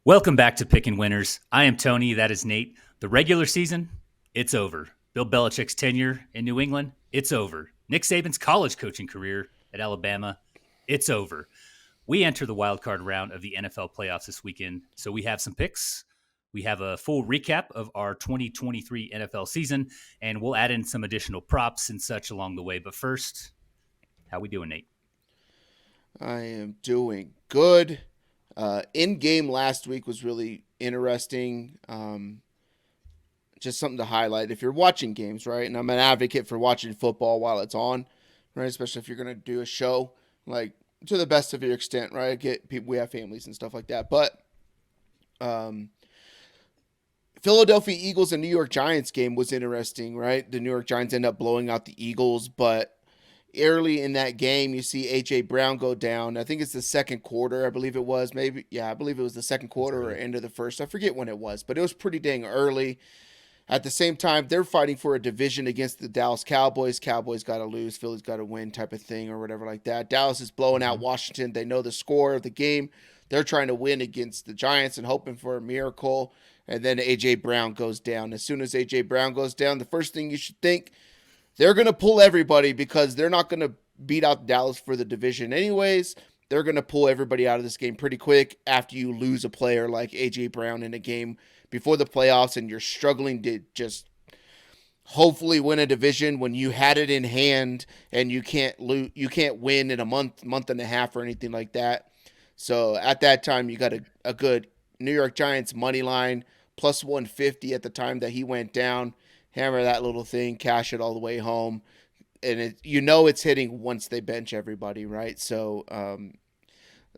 Welcome back to Pickin Winners. I am Tony. That is Nate. The regular season, it's over. Bill Belichick's tenure in New England, it's over. Nick Saban's college coaching career at Alabama, it's over. We enter the wild card round of the NFL playoffs this weekend, so we have some picks. We have a full recap of our 2023 NFL season, and we'll add in some additional props and such along the way. But first, how we doing, Nate? I am doing good. In game last week was really interesting. Just something to highlight if you're watching games, right? And I'm an advocate for watching football while it's on, right? Especially if you're going to do a show, like to the best of your extent, right? Get people, we have families and stuff like that. But Philadelphia Eagles and New York Giants game was interesting, right? The New York Giants end up blowing out the Eagles, but early in that game, you see A.J. Brown go down. I think it's the second quarter, I believe it was. I believe it was the second quarter or end of the first. I forget when it was, but it was pretty dang early. At the same time, they're fighting for a division against the Dallas Cowboys. Cowboys got to lose, Philly's got to win type of thing or whatever like that. Dallas is blowing out Washington. They know the score of the game. They're trying to win against the Giants and hoping for a miracle. And then A.J. Brown goes down. As soon as A.J. Brown goes down, the first thing you should think, they're going to pull everybody because they're not going to beat out Dallas for the division anyways. They're going to pull everybody out of this game pretty quick after you lose a player like A.J. Brown in a game before the playoffs and you're struggling to just hopefully win a division when you had it in hand and you can't win in a month and a half or anything like that. So at that time, you got a good New York Giants money line, plus 150 at the time that he went down. Hammer that little thing, cash it all the way home. And it's hitting once they bench everybody, right? So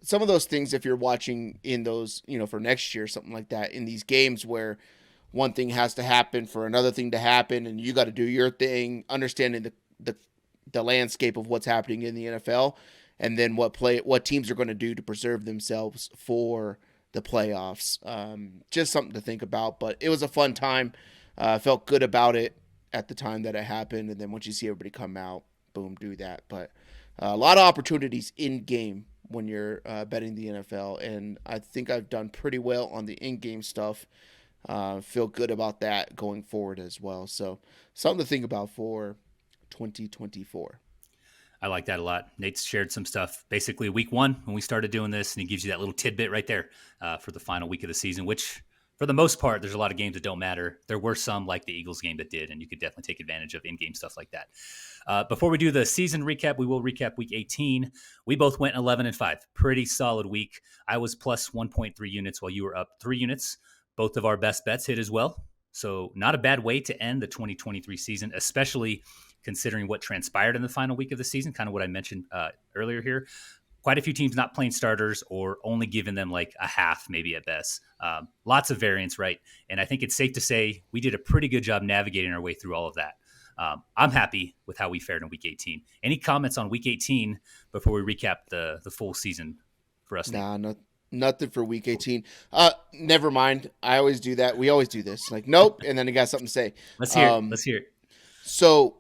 some of those things, if you're watching in those, for next year, something like that, in these games where one thing has to happen for another thing to happen and you got to do your thing, understanding the landscape of what's happening in the NFL and then what teams are going to do to preserve themselves for the playoffs. Just something to think about, but it was a fun time. Felt good about it at the time that it happened, and then once you see everybody come out, boom, do that. But a lot of opportunities in game when you're betting the NFL, and I think I've done pretty well on the in-game stuff. Feel good about that going forward as well. So something to think about for 2024. I like that a lot. Nate's shared some stuff basically week one when we started doing this, and he gives you that little tidbit right there for the final week of the season, which for the most part, there's a lot of games that don't matter. There were some like the Eagles game that did, and you could definitely take advantage of in-game stuff like that. Before we do the season recap, we will recap week 18. We both went 11-5. Pretty solid week. I was plus 1.3 units while you were up 3 units. Both of our best bets hit as well. So not a bad way to end the 2023 season, especially considering what transpired in the final week of the season, kind of what I mentioned earlier here. Quite a few teams not playing starters or only giving them like a half, maybe at best. Lots of variance, right? And I think it's safe to say we did a pretty good job navigating our way through all of that. I'm happy with how we fared in week 18. Any comments on week 18 before we recap the full season for us? Nothing for week 18. Never mind. I always do that. We always do this. Like, nope. And then I got something to say. Let's hear it. Let's hear it. So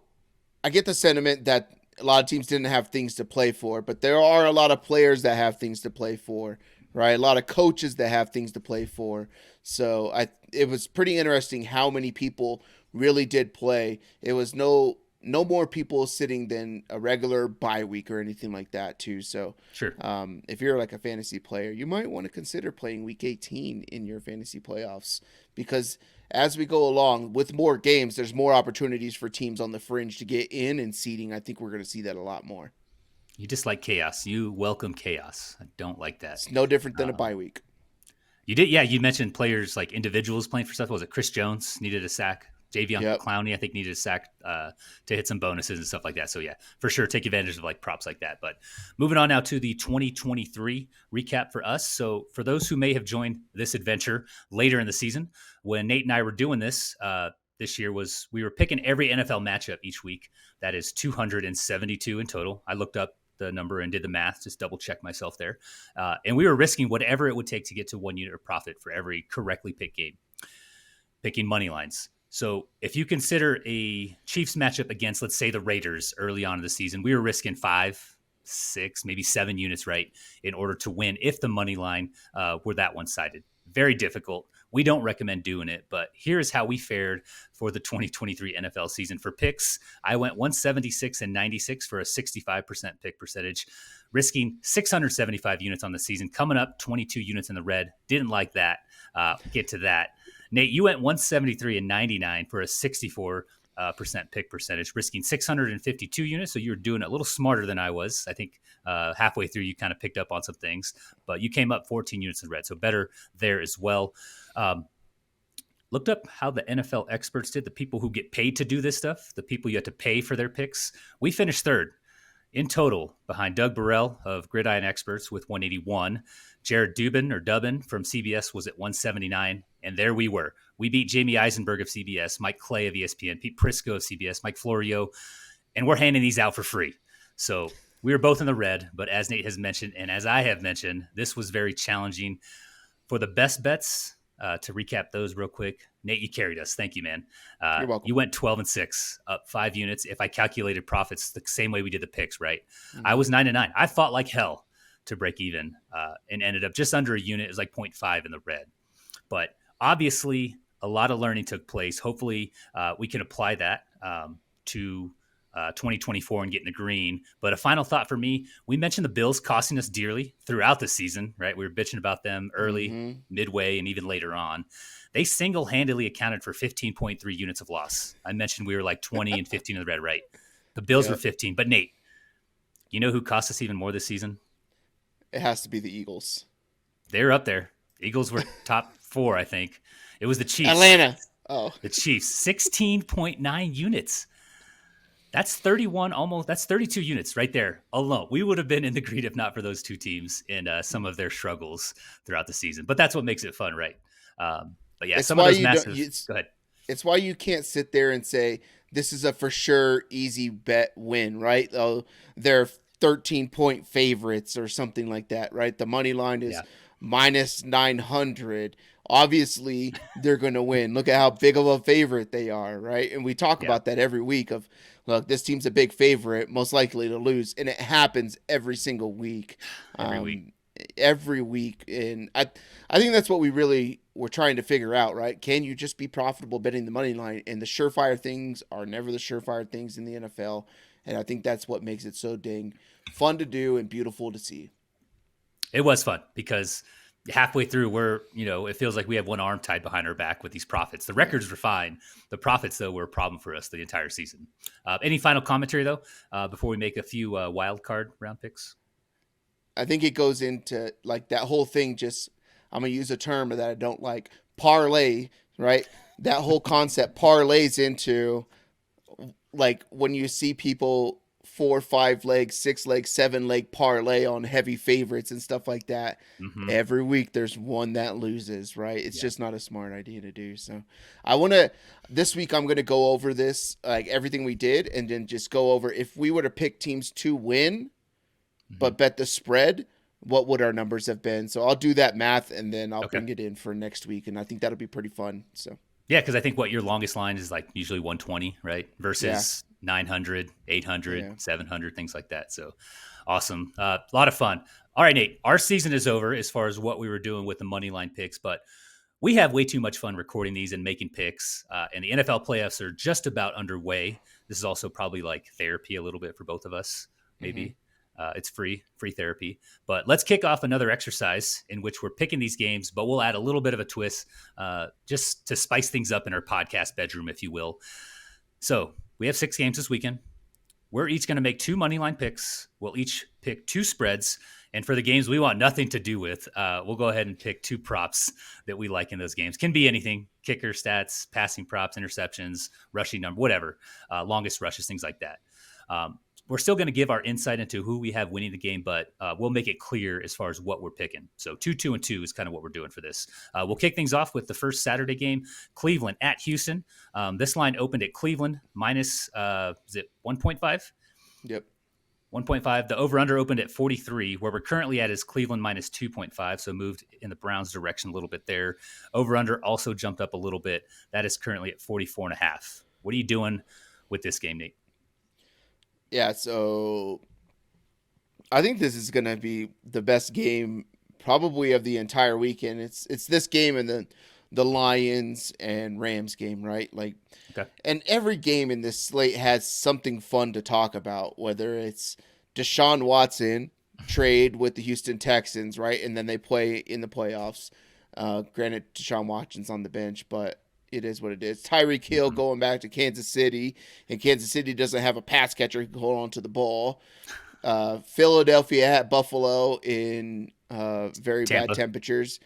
I get the sentiment that a lot of teams didn't have things to play for, but there are a lot of players that have things to play for, right? A lot of coaches that have things to play for. So it was pretty interesting how many people really did play. It was no more people sitting than a regular bye week or anything like that too. So sure. If you're like a fantasy player, you might want to consider playing week 18 in your fantasy playoffs because as we go along with more games, there's more opportunities for teams on the fringe to get in and seeding. I think we're going to see that a lot more. You just like chaos. You welcome chaos. I don't like that. It's no different than a bye week. You did. Yeah. You mentioned players like individuals playing for stuff. Was it Chris Jones needed a sack? Javion Clowney, I think, needed a sack to hit some bonuses and stuff like that. So, yeah, for sure, take advantage of like props like that. But moving on now to the 2023 recap for us. So for those who may have joined this adventure later in the season, when Nate and I were doing this year, we were picking every NFL matchup each week. That is 272 in total. I looked up the number and did the math, just double check myself there. And we were risking whatever it would take to get to 1 unit of profit for every correctly picked game, picking money lines. So if you consider a Chiefs matchup against, let's say, the Raiders early on in the season, we were risking 5, 6, maybe 7 units, right, in order to win if the money line were that one-sided. Very difficult. We don't recommend doing it, but here's how we fared for the 2023 NFL season. For picks, I went 176 and 96 for a 65% pick percentage, risking 675 units on the season, coming up 22 units in the red. Didn't like that. Get to that. Nate, you went 173 and 99 for a 64 percent pick percentage, risking 652 units. So you were doing it a little smarter than I was. I think halfway through you kind of picked up on some things, but you came up 14 units in red. So better there as well. Looked up how the NFL experts did, the people who get paid to do this stuff, the people you have to pay for their picks. We finished third in total behind Doug Burrell of Gridiron Experts with 181. Jared Dubin from CBS was at 179. And there we were. We beat Jamie Eisenberg of CBS, Mike Clay of ESPN, Pete Prisco of CBS, Mike Florio, and we're handing these out for free. So we were both in the red, but as Nate has mentioned, and as I have mentioned, this was very challenging. For the best bets, to recap those real quick, Nate, you carried us. Thank you, man. You're welcome. You went 12 and 6, up 5 units. If I calculated profits the same way we did the picks, right? Mm-hmm. I was 9 and 9. I fought like hell to break even and ended up just under a unit. It was like 0.5 in the red. But obviously, a lot of learning took place. Hopefully, we can apply that to 2024 and get in the green. But a final thought for me, we mentioned the Bills costing us dearly throughout the season, right? We were bitching about them early, midway, and even later on. They single-handedly accounted for 15.3 units of loss. I mentioned we were like 20 and 15 in the red, right? The Bills were 15. But Nate, you know who cost us even more this season? It has to be the Eagles. They're up there. Eagles were top 4, I think. It was the Chiefs. Atlanta. Oh. The Chiefs, 16.9 units. That's 31, almost. That's 32 units right there alone. We would have been in the green if not for those two teams and some of their struggles throughout the season. But that's what makes it fun, right? But yeah, it's some of those massive. Go ahead. It's why you can't sit there and say this is a for sure easy bet win, right? They're 13-point favorites or something like that, right? The money line is minus 900. Obviously, they're going to win. Look at how big of a favorite they are, right? And we talk about that every week of, look, this team's a big favorite, most likely to lose. And it happens every single week. Every week. And I think that's what we really were trying to figure out, right? Can you just be profitable betting the money line? And the surefire things are never the surefire things in the NFL. And I think that's what makes it so dang fun to do and beautiful to see. It was fun because halfway through, it feels like we have one arm tied behind our back with these profits. The records were fine. The profits, though, were a problem for us the entire season. Any final commentary, though, before we make a few wild card round picks? I think it goes into like that whole thing. I'm going to use a term that I don't like, parlay, right? That whole concept parlays into like when you see people 4, 5 leg, 6 leg, 7 leg parlay on heavy favorites and stuff like that. Mm-hmm. Every week there's one that loses, right? It's just not a smart idea to do. So this week I'm going to go over this, like everything we did, and then just go over if we were to pick teams to win, but bet the spread, what would our numbers have been? So I'll do that math and then I'll bring it in for next week. And I think that'll be pretty fun. So yeah, because I think your longest line is like usually 120, right? Versus 900, 800, 700, things like that. So awesome. A lot of fun. All right, Nate, our season is over as far as what we were doing with the money line picks, but we have way too much fun recording these and making picks. And the NFL playoffs are just about underway. This is also probably like therapy a little bit for both of us, maybe. Mm-hmm. It's free therapy. But let's kick off another exercise in which we're picking these games, but we'll add a little bit of a twist just to spice things up in our podcast bedroom, if you will. So we have 6 games this weekend. We're each going to make 2 money line picks. We'll each pick 2 spreads. And for the games we want nothing to do with, we'll go ahead and pick 2 props that we like in those games. Can be anything: kicker stats, passing props, interceptions, rushing number, whatever, longest rushes, things like that. We're still going to give our insight into who we have winning the game, but we'll make it clear as far as what we're picking. So 2-2-2 is kind of what we're doing for this. We'll kick things off with the first Saturday game, Cleveland at Houston. This line opened at Cleveland minus, is it 1.5? Yep. 1.5. The over-under opened at 43. Where we're currently at is Cleveland minus 2.5, so moved in the Browns' direction a little bit there. Over-under also jumped up a little bit. That is currently at 44.5. What are you doing with this game, Nate? Yeah, so I think this is going to be the best game probably of the entire weekend. It's this game and the Lions and Rams game, right? Like, Okay. and every game in this slate has something fun to talk about, whether it's Deshaun Watson trade with the Houston Texans, right? And then they play in the playoffs. Granted, Deshaun Watson's on the bench, but it is what it is. Tyreek Hill going back to Kansas City, and Kansas City doesn't have a pass catcher who can hold on to the ball. Philadelphia at Buffalo in very bad Tampa. temperatures.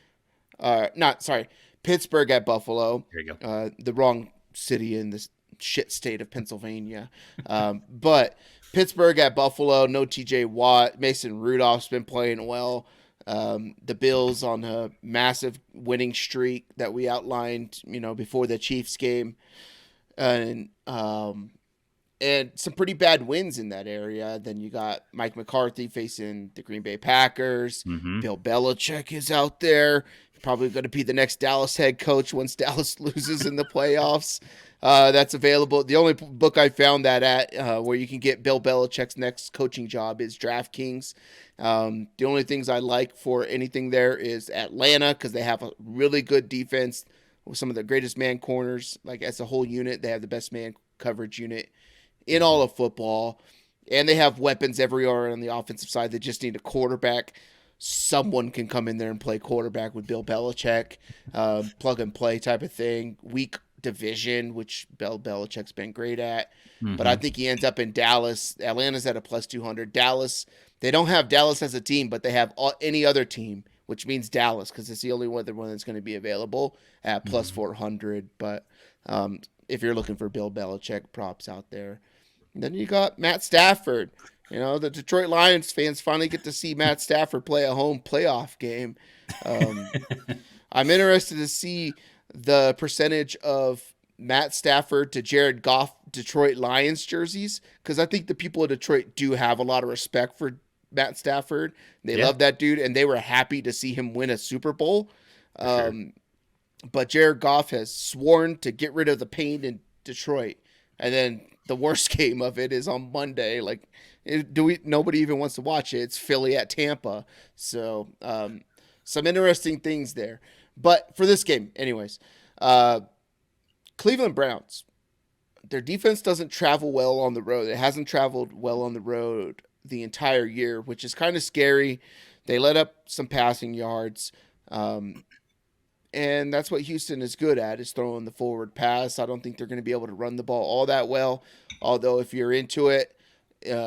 Not sorry, Pittsburgh at Buffalo. There you go. The wrong city in this shit state of Pennsylvania. But Pittsburgh at Buffalo, no TJ Watt. Mason Rudolph's been playing well. The Bills on a massive winning streak that we outlined, before the Chiefs game. And some pretty bad wins in that area. Then you got Mike McCarthy facing the Green Bay Packers. Mm-hmm. Bill Belichick is out there. Probably going to be the next Dallas head coach once Dallas loses in the playoffs. That's available. The only book I found that at where you can get Bill Belichick's next coaching job is DraftKings. The only things I like for anything there is Atlanta, because they have a really good defense with some of the greatest man corners. Like, as a whole unit, they have the best man coverage unit in all of football. And they have weapons everywhere on the offensive side. They just need a quarterback. Someone can come in there and play quarterback with Bill Belichick, plug and play type of thing. Weak division, which Bill Belichick's been great at. Mm-hmm. But I think he ends up in Dallas. Atlanta's at a plus 200. Dallas, they don't have Dallas as a team, but they have any other team, which means Dallas, because it's the only one that's going to be available at plus 400. But if you're looking for Bill Belichick props out there. And then you got Matt Stafford. The Detroit Lions fans finally get to see Matt Stafford play a home playoff game. I'm interested to see the percentage of Matt Stafford to Jared Goff Detroit Lions jerseys, because I think the people of Detroit do have a lot of respect for Matt Stafford. They love that dude, and they were happy to see him win a Super Bowl. Sure. But Jared Goff has sworn to get rid of the pain in Detroit. And then the worst game of it is on Monday. Like, nobody even wants to watch it. It's Philly at Tampa. So some interesting things there. But for this game, anyways, Cleveland Browns, their defense doesn't travel well on the road. It hasn't traveled well on the road the entire year, which is kind of scary. They let up some passing yards. And that's what Houston is good at, is throwing the forward pass. I don't think they're going to be able to run the ball all that well. Although if you're into it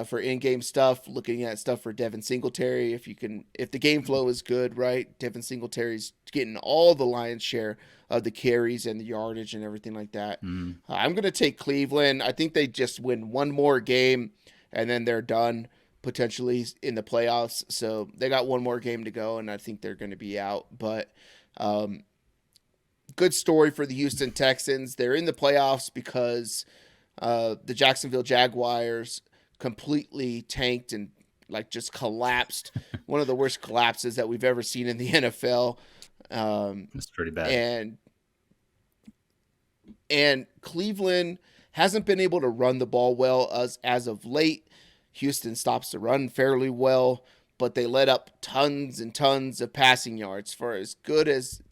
for in-game stuff, looking at stuff for Devin Singletary, if the game flow is good, right, Devin Singletary's getting all the lion's share of the carries and the yardage and everything like that. I'm going to take Cleveland. I think they just win one more game and then they're done potentially in the playoffs. So they got one more game to go, and I think they're going to be out. But good story for the Houston Texans. They're in the playoffs because the Jacksonville Jaguars completely tanked and just collapsed. One of the worst collapses that we've ever seen in the NFL. That's pretty bad. And Cleveland hasn't been able to run the ball well as of late. Houston stops the run fairly well, but they let up tons and tons of passing yards. For as good as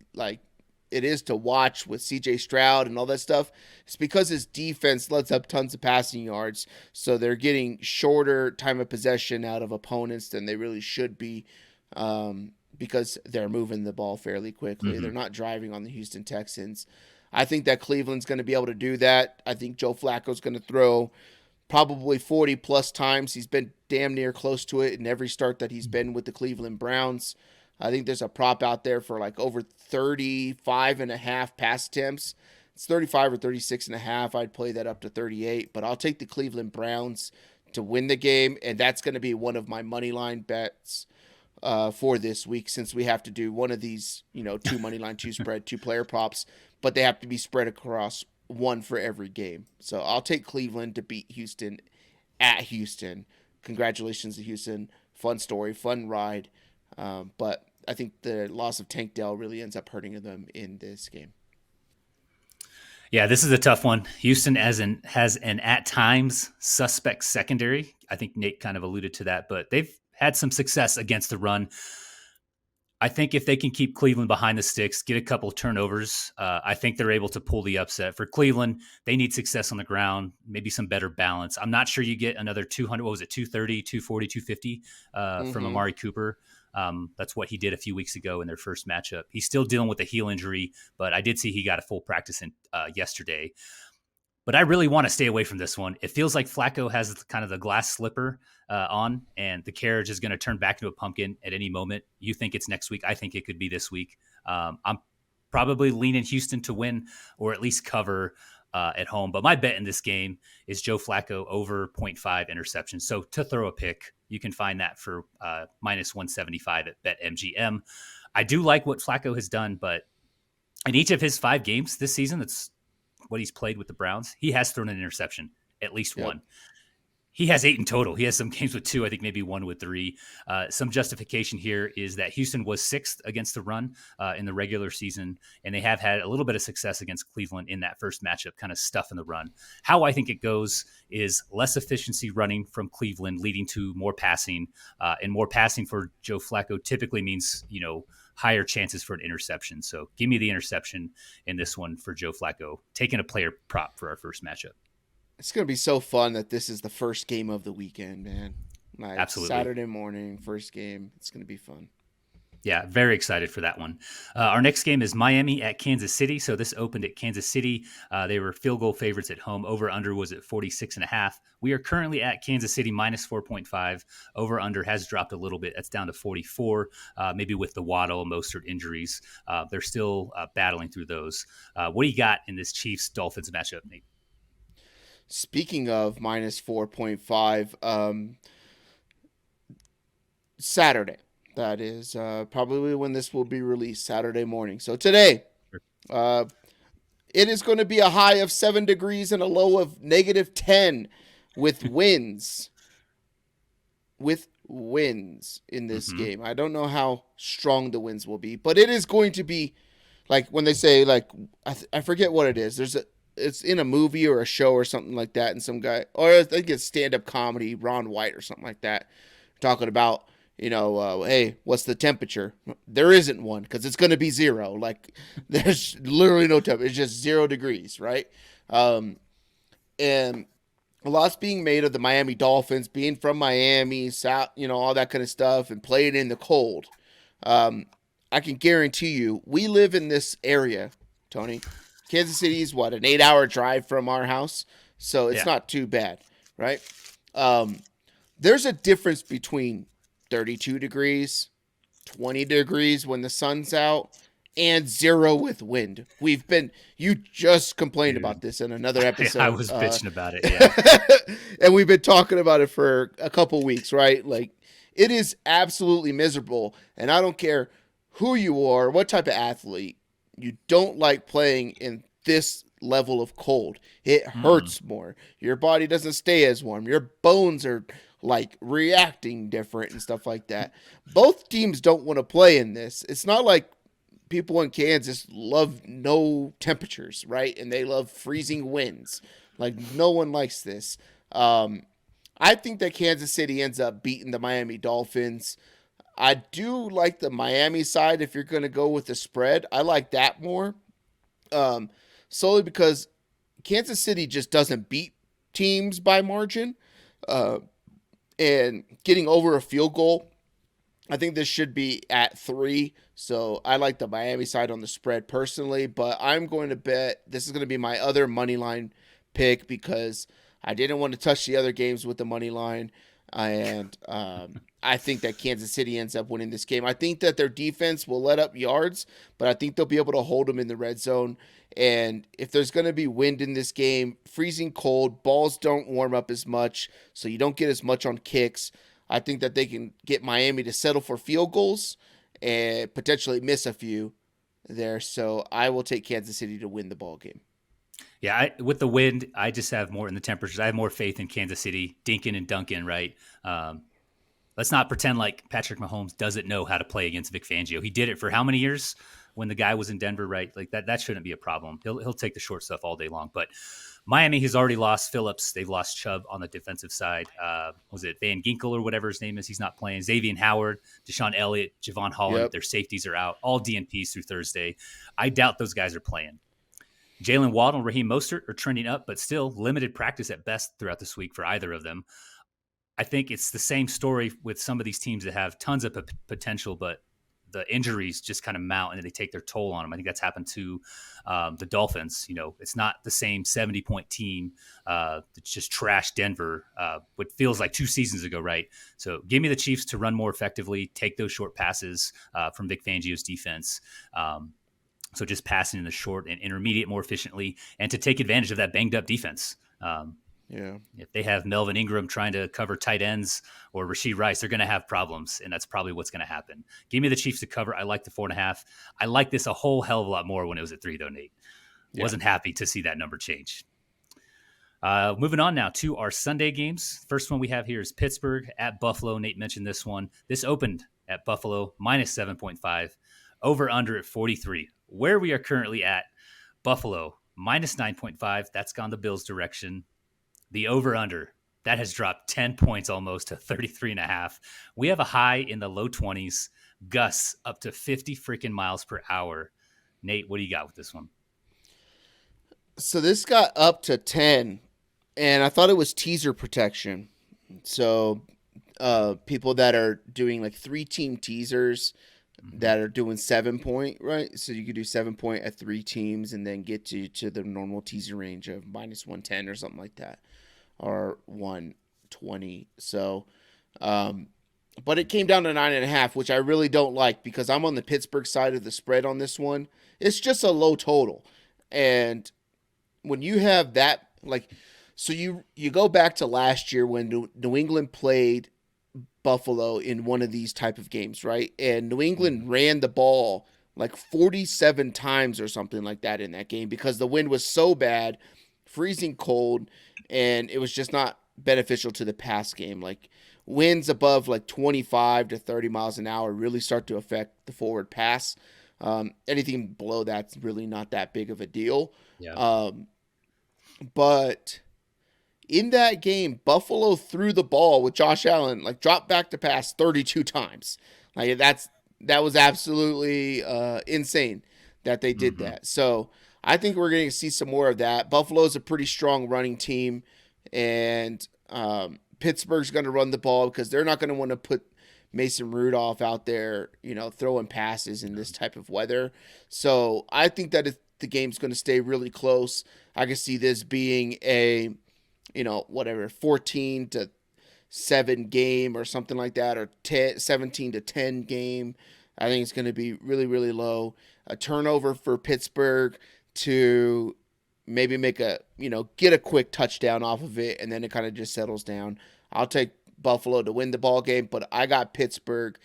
it is to watch with CJ Stroud and all that stuff, it's because his defense lets up tons of passing yards. So they're getting shorter time of possession out of opponents than they really should be, because they're moving the ball fairly quickly. They're not driving on the Houston Texans. I think that Cleveland's going to be able to do that. I think Joe Flacco's going to throw probably 40 plus times. He's been damn near close to it in every start that he's been with the Cleveland Browns. I think there's a prop out there for over 35.5 pass attempts. It's 35 or 36.5. I'd play that up to 38, but I'll take the Cleveland Browns to win the game, and that's going to be one of my money line bets for this week, since we have to do one of these, 2 money line, 2 spread, 2 player props, but they have to be spread across one for every game. So I'll take Cleveland to beat Houston at Houston. Congratulations to Houston. Fun story, fun ride. But I think the loss of Tank Dell really ends up hurting them in this game. Yeah, this is a tough one. Houston has an at times suspect secondary. I think Nate kind of alluded to that, but they've had some success against the run. I think if they can keep Cleveland behind the sticks, get a couple of turnovers, I think they're able to pull the upset. For Cleveland, they need success on the ground, maybe some better balance. I'm not sure you get another 200, what was it, 230, 240, 250 from Mm-hmm. Amari Cooper. That's what he did a few weeks ago in their first matchup. He's still dealing with a heel injury, but I did see he got a full practice in yesterday. But I really want to stay away from this one. It feels like Flacco has kind of the glass slipper on, and the carriage is going to turn back into a pumpkin at any moment. You think it's next week. I think it could be this week. I'm probably leaning Houston to win or at least cover at home. But my bet in this game is Joe Flacco over 0.5 interceptions. So to throw a pick, you can find that for minus 175 at BetMGM. I do like what Flacco has done, but in each of his 5 games this season, that's what he's played with the Browns, he has thrown an interception, at least Yep. one. He has 8 in total. He has some games with 2, I think maybe one with 3. Some justification here is that Houston was 6th against the run in the regular season, and they have had a little bit of success against Cleveland in that first matchup, kind of stuffing the run. How I think it goes is less efficiency running from Cleveland, leading to more passing, and more passing for Joe Flacco typically means, higher chances for an interception. So give me the interception in this one for Joe Flacco, taking a player prop for our first matchup. It's going to be so fun that this is the first game of the weekend, man. Like Absolutely. Saturday morning, first game. It's going to be fun. Yeah, very excited for that one. Our next game is Miami at Kansas City. So this opened at Kansas City. They were field goal favorites at home. Over under was at 46.5. We are currently at Kansas City minus 4.5. Over under has dropped a little bit. That's down to 44. Maybe with the Waddle and Mostert injuries, they're still battling through those. What do you got in this Chiefs Dolphins matchup, Nate? Speaking of minus 4.5, Saturday. That is probably when this will be released, Saturday morning. So today, uh, it is going to be a high of 7 degrees and a low of -10 with winds. With winds in this Mm-hmm. game. I don't know how strong the winds will be, but it is going to be like when they say, like, I forget what it is. It's in a movie or a show or something like that, and some guy, or I think it's stand-up comedy, Ron White or something like that, talking about, hey, what's the temperature? There isn't one because it's going to be 0. Like, there's literally no temperature. It's just 0 degrees, right? And a lot's being made of the Miami Dolphins being from Miami, South, all that kind of stuff, and playing in the cold. I can guarantee you, we live in this area, Tony. Kansas City is what, an 8-hour drive from our house, so it's Yeah. not too bad, right? There's a difference between 32 degrees, 20 degrees when the sun's out, and 0 with wind. You just complained about this in another episode. I was bitching about it. Yeah. And we've been talking about it for a couple weeks, right? Like, it is absolutely miserable. And I don't care who you are, what type of athlete, you don't like playing in this level of cold. It hurts more. Your body doesn't stay as warm. Your bones are like reacting different and stuff like that. Both teams don't want to play in this. It's not like people in Kansas love no temperatures, right? And they love freezing winds. Like, no one likes this. I think that Kansas City ends up beating the Miami Dolphins. I do like the Miami side if you're going to go with the spread. I like that more, solely because Kansas City just doesn't beat teams by margin. And getting over a field goal, I think this should be at 3. So I like the Miami side on the spread personally, but I'm going to bet this is going to be my other money line pick because I didn't want to touch the other games with the money line. And I think that Kansas City ends up winning this game. I think that their defense will let up yards, but I think they'll be able to hold them in the red zone. And if there's going to be wind in this game, freezing cold, balls don't warm up as much, so you don't get as much on kicks. I think that they can get Miami to settle for field goals and potentially miss a few there. So I will take Kansas City to win the ball game. Yeah, with the wind, I just have more in the temperatures. I have more faith in Kansas City, Dinkin and Duncan, right? Let's not pretend like Patrick Mahomes doesn't know how to play against Vic Fangio. He did it for how many years when the guy was in Denver, right? Like that shouldn't be a problem. He'll take the short stuff all day long. But Miami has already lost Phillips. They've lost Chubb on the defensive side. Was it Van Ginkel or whatever his name is? He's not playing. Xavier Howard, Deshaun Elliott, Javon Holland, Yep. their safeties are out. All DNPs through Thursday. I doubt those guys are playing. Jalen Waddle and Raheem Mostert are trending up, but still limited practice at best throughout this week for either of them. I think it's the same story with some of these teams that have tons of potential, but the injuries just kind of mount and they take their toll on them. I think that's happened to the Dolphins. It's not the same 70-point team that just trashed Denver, what feels like 2 seasons ago, right? So give me the Chiefs to run more effectively, take those short passes from Vic Fangio's defense. So just passing in the short and intermediate more efficiently and to take advantage of that banged up defense. If they have Melvin Ingram trying to cover tight ends or Rashee Rice, they're going to have problems, and that's probably what's going to happen. Give me the Chiefs to cover. I like the 4.5. I like this a whole hell of a lot more when it was at 3, though, Nate. Wasn't happy to see that number change. Moving on now to our Sunday games. First one we have here is Pittsburgh at Buffalo. Nate mentioned this one. This opened at Buffalo, minus 7.5, over under at 43. Where we are currently at, Buffalo, minus 9.5. That's gone the Bills' direction. The over-under, that has dropped 10 points almost to 33.5. We have a high in the low 20s, gusts up to 50 freaking miles per hour. Nate, what do you got with this one? So this got up to 10, and I thought it was teaser protection. So people that are doing like 3-team teasers that are doing 7-point, right? So you could do 7-point at 3 teams and then get to the normal teaser range of minus 110 or something like that, or 120. So, but it came down to 9.5, which I really don't like because I'm on the Pittsburgh side of the spread on this one. It's just a low total. And when you have that, so you go back to last year when New England played Buffalo in one of these type of games, right? And New England ran the ball like 47 times or something like that in that game because the wind was so bad, freezing cold, and it was just not beneficial to the pass game. Like winds above like 25 to 30 miles an hour really start to affect the forward pass. Anything below that's really not that big of a deal. But in that game, Buffalo threw the ball with Josh Allen, like dropped back to pass 32 times. Like that was absolutely insane that they did that. So I think we're going to see some more of that. Buffalo's a pretty strong running team, and Pittsburgh's going to run the ball because they're not going to want to put Mason Rudolph out there, throwing passes in this type of weather. So I think that if the game's going to stay really close, I can see this being a 14-7 game or something like that, or 17-10 game. I think it's going to be really, really low. A turnover for Pittsburgh to maybe make get a quick touchdown off of it, and then it kind of just settles down. I'll take Buffalo to win the ball game, but I got Pittsburgh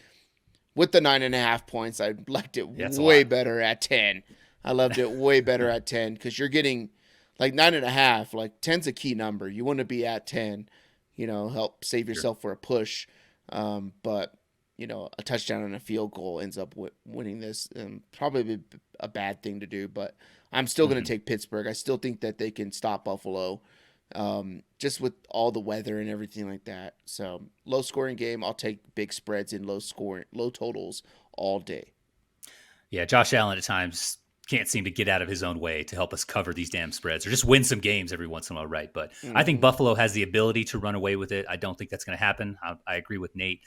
with the 9.5 points. I liked it way better at 10. I loved it way better at 10 because you're getting like 9.5. Like 10's a key number. You want to be at 10, help save yourself for a push. But a touchdown and a field goal ends up winning this. Probably a bad thing to do, but I'm still going to take Pittsburgh. I still think that they can stop Buffalo, just with all the weather and everything like that. So low scoring game. I'll take big spreads and low totals all day. Yeah, Josh Allen at times can't seem to get out of his own way to help us cover these damn spreads or just win some games every once in a while, right? But I think Buffalo has the ability to run away with it. I don't think that's going to happen. I agree with Nate.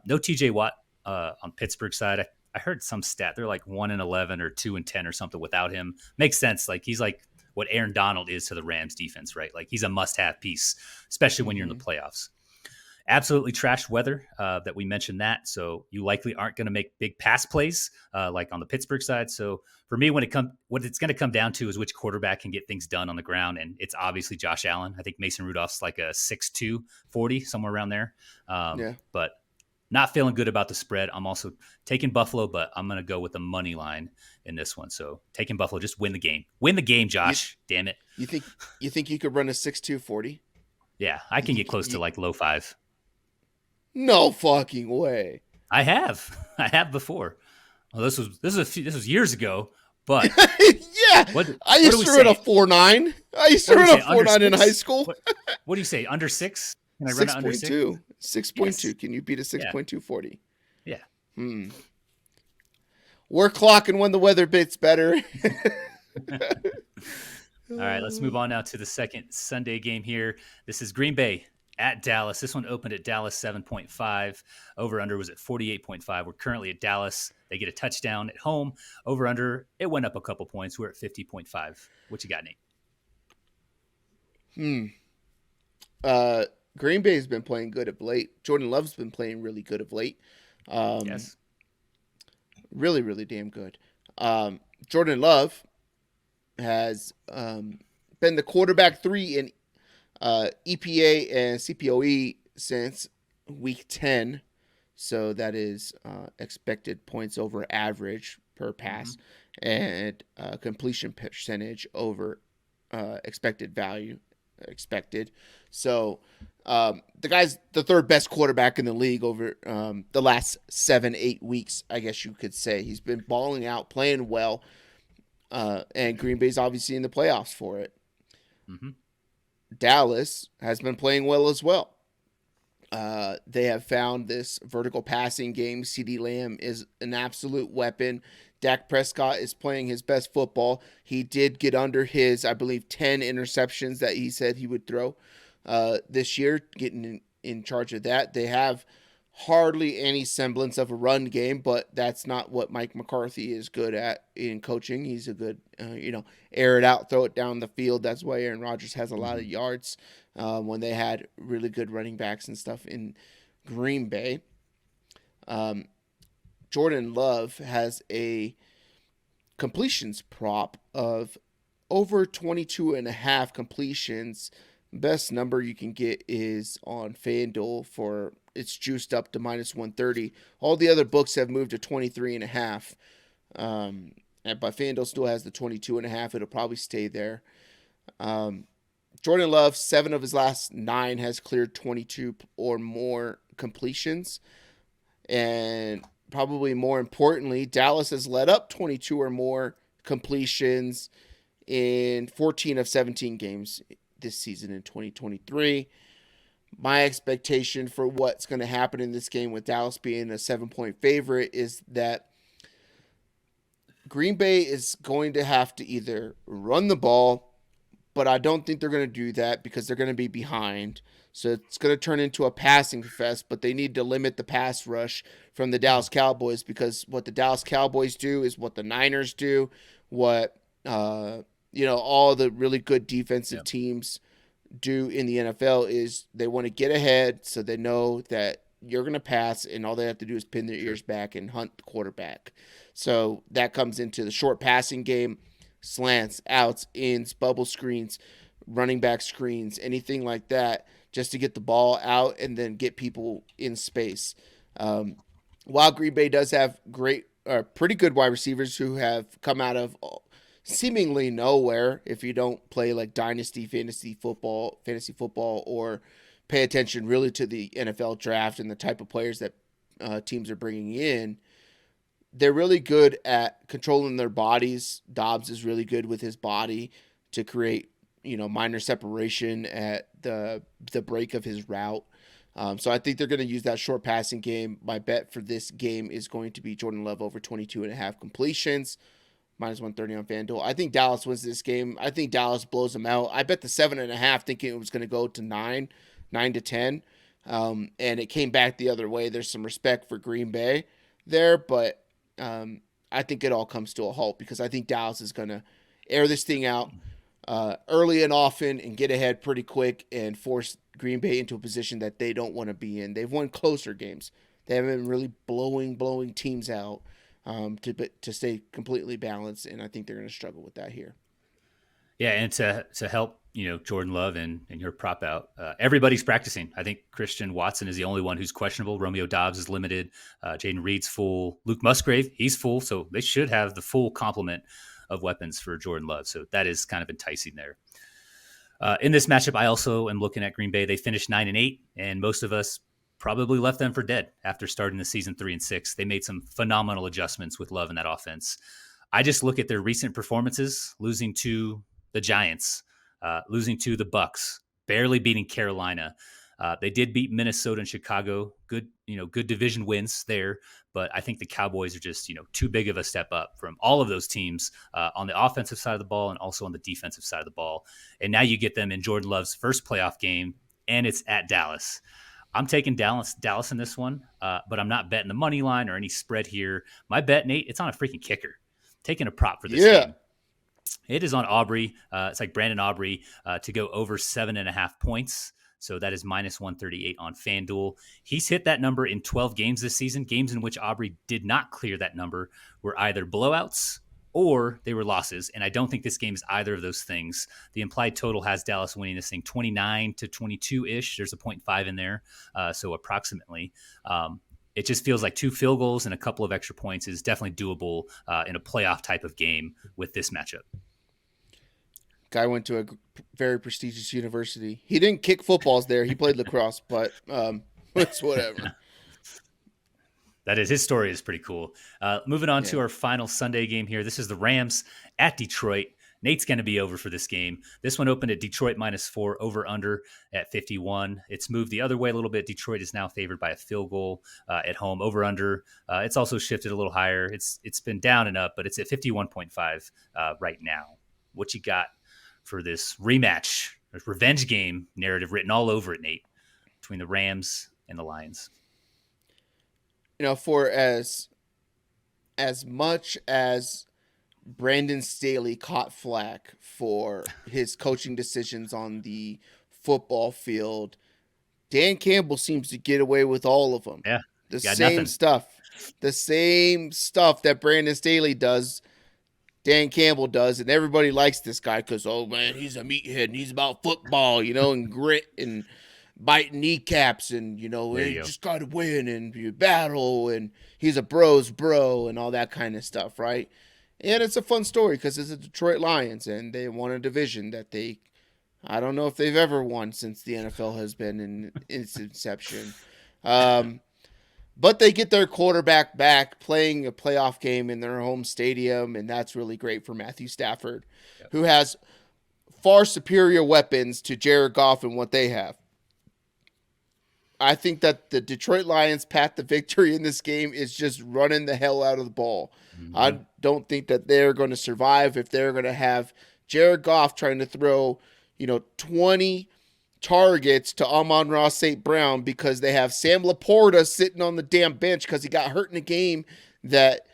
No TJ Watt on Pittsburgh side. I heard some stat. They're like 1-11 or 2-10 or something without him. Makes sense. Like he's like what Aaron Donald is to the Rams defense, right? Like he's a must-have piece, especially when you're in the playoffs. Absolutely trashed weather that we mentioned that. So you likely aren't going to make big pass plays like on the Pittsburgh side. So for me, what it's going to come down to is which quarterback can get things done on the ground. And it's obviously Josh Allen. I think Mason Rudolph's like a 6'2", 40, somewhere around there. But not feeling good about the spread. I'm also taking Buffalo, but I'm going to go with the money line in this one. So taking Buffalo, just win the game. Win the game, Josh. Damn it. You think you could run a 6'2", 40? Yeah, I can get close to like low 5. No fucking way. I have before. Well, this was years ago, but yeah. I just threw it a 4.9. I used to What do you run say? a Under 4.9 in high six? school. What do you say? Under six? Can I run it under six? 6.2. 6.2. Yes. Can you beat a Yeah. 6.240? Yeah. Hmm. We're clocking when the weather bits better. All right, let's move on now to the second Sunday game here. This is Green Bay at Dallas. This one opened at Dallas 7.5. Over under was at 48.5. We're currently at Dallas. They get a touchdown at home. Over under, it went up a couple points. We're at 50.5. What you got, Nate? Uh, Green Bay's been playing good of late. Jordan Love's been playing really good of late. Yes. Really, really damn good. Jordan Love has been the quarterback 3 in EPA and CPOE since week 10. So that is expected points over average per pass and completion percentage over expected value expected. So the guy's the third best quarterback in the league over the last 7-8 weeks, I guess you could say. He's been balling out, playing well, and Green Bay's obviously in the playoffs for it. Mm-hmm. Dallas has been playing well as well. They have found this vertical passing game. CeeDee Lamb is an absolute weapon. Dak Prescott is playing his best football. He did get under his, I believe, 10 interceptions that he said he would throw this year, getting in charge of that. They have hardly any semblance of a run game, but that's not what Mike McCarthy is good at in coaching. He's a good, air it out, throw it down the field. That's why Aaron Rodgers has a lot of yards when they had really good running backs and stuff in Green Bay. Jordan Love has a completions prop of over 22.5 completions. Best number you can get is on FanDuel for it's juiced up to minus 130. All the other books have moved to 23.5. But FanDuel still has the 22.5. It'll probably stay there. Jordan Love, 7 of his last 9 has cleared 22 or more completions. And probably more importantly, Dallas has led up 22 or more completions in 14 of 17 games this season in 2023. My expectation for what's going to happen in this game with Dallas being a 7-point favorite is that Green Bay is going to have to either run the ball, but I don't think they're going to do that because they're going to be behind. So it's going to turn into a passing fest, but they need to limit the pass rush from the Dallas Cowboys because what the Dallas Cowboys do is what the Niners do, what all the really good defensive teams do in the NFL is they want to get ahead so they know that you're going to pass and all they have to do is pin their ears back and hunt the quarterback. So that comes into the short passing game, slants, outs, ins, bubble screens, running back screens, anything like that, just to get the ball out and then get people in space. While Green Bay does have pretty good wide receivers who have come out of seemingly nowhere if you don't play like dynasty fantasy football, or pay attention really to the NFL draft and the type of players that teams are bringing in, they're really good at controlling their bodies. Dobbs is really good with his body to create, minor separation at the break of his route. So I think they're going to use that short passing game. My bet for this game is going to be Jordan Love over 22.5 completions, minus 130 on FanDuel. I think Dallas wins this game. I think Dallas blows them out. I bet the 7.5 thinking it was going to go to 9 to 10. And it came back the other way. There's some respect for Green Bay there, but I think it all comes to a halt because I think Dallas is going to air this thing out early and often and get ahead pretty quick and force Green Bay into a position that they don't want to be in. They've won closer games. They haven't been really blowing teams out to stay completely balanced, and I think they're going to struggle with that here. Yeah, and to help Jordan Love and your prop out, everybody's practicing. I think Christian Watson is the only one who's questionable. Romeo Dobbs is limited. Jaden Reed's full. Luke Musgrave, he's full. So they should have the full complement of weapons for Jordan Love. So that is kind of enticing there. In this matchup, I also am looking at Green Bay. They finished 9-8, and most of us probably left them for dead after starting the season 3-6. They made some phenomenal adjustments with Love in that offense. I just look at their recent performances, losing to the Giants, losing to the Bucks, barely beating Carolina. They did beat Minnesota and Chicago. Good division wins there. But I think the Cowboys are just, too big of a step up from all of those teams on the offensive side of the ball and also on the defensive side of the ball. And now you get them in Jordan Love's first playoff game, and it's at Dallas. I'm taking Dallas in this one, but I'm not betting the money line or any spread here. My bet, Nate, it's on a freaking kicker. Taking a prop for this game. It is on Aubrey. It's like Brandon Aubrey to go over 7.5 points. So that is minus 138 on FanDuel. He's hit that number in 12 games this season. Games in which Aubrey did not clear that number were either blowouts or they were losses. And I don't think this game is either of those things. The implied total has Dallas winning this thing 29 to 22-ish. There's a 0.5 in there. So approximately. It just feels like 2 field goals and a couple of extra points is definitely doable in a playoff type of game with this matchup. Guy went to a very prestigious university. He didn't kick footballs there. He played lacrosse, but it's whatever. That is, his story is pretty cool. Moving on to our final Sunday game here. This is the Rams at Detroit. Nate's going to be over for this game. This one opened at Detroit -4, over under at 51. It's moved the other way a little bit. Detroit is now favored by a field goal at home, over under. It's also shifted a little higher. It's been down and up, but it's at 51.5 right now. What you got for this rematch, revenge game narrative written all over it, Nate, between the Rams and the Lions? For as much as Brandon Staley caught flack for his coaching decisions on the football field, Dan Campbell seems to get away with all of them. Yeah, the same stuff that Brandon Staley does, Dan Campbell does, and everybody likes this guy because, oh man, he's a meathead and he's about football, and grit and biting kneecaps and, you just got to win and you battle, and he's a bro's bro and all that kind of stuff, right? And it's a fun story because it's the Detroit Lions and they won a division that I don't know if they've ever won since the NFL has been in its inception. But they get their quarterback back playing a playoff game in their home stadium, and that's really great for Matthew Stafford, who has far superior weapons to Jared Goff and what they have. I think that the Detroit Lions' path to victory in this game is just running the hell out of the ball. Mm-hmm. I don't think that they're going to survive if they're going to have Jared Goff trying to throw, 20 targets to Amon-Ra St. Brown because they have Sam Laporta sitting on the damn bench because he got hurt in a game that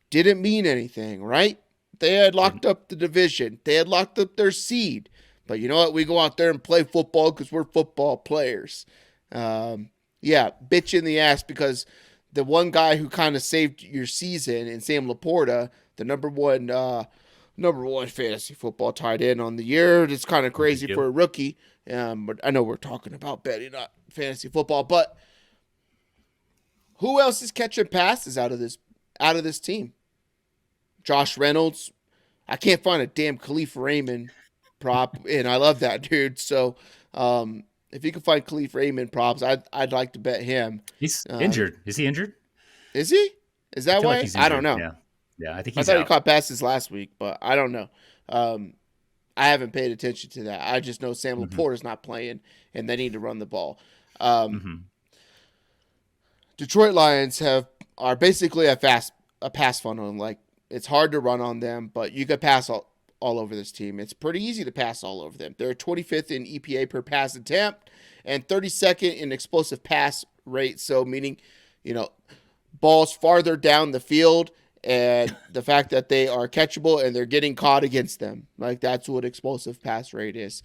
didn't mean anything, right? They had locked up the division. They had locked up their seed. But you know what? We go out there and play football because we're football players. Bitch in the ass because the one guy who kind of saved your season in Sam Laporta, the number one fantasy football tight end on the year. It's kind of crazy for a rookie. But I know we're talking about betting, not fantasy football. But who else is catching passes out of this team? Josh Reynolds. I can't find a damn Khalif Raymond prop, and I love that dude. So if you can find Khalif Raymond props, I'd like to bet him. He's injured. Is he injured? Is he? Is that why? Like I don't know. Yeah, I think he's I thought out. He caught passes last week, but I don't know. I haven't paid attention to that. I just know Sam Laporta's not playing, and they need to run the ball. Detroit Lions are basically a pass funnel. Like, it's hard to run on them, but you could pass all over this team. It's pretty easy to pass all over them. They're 25th in EPA per pass attempt and 32nd in explosive pass rate. So meaning, balls farther down the field, and the fact that they are catchable and they're getting caught against them. Like, that's what explosive pass rate is.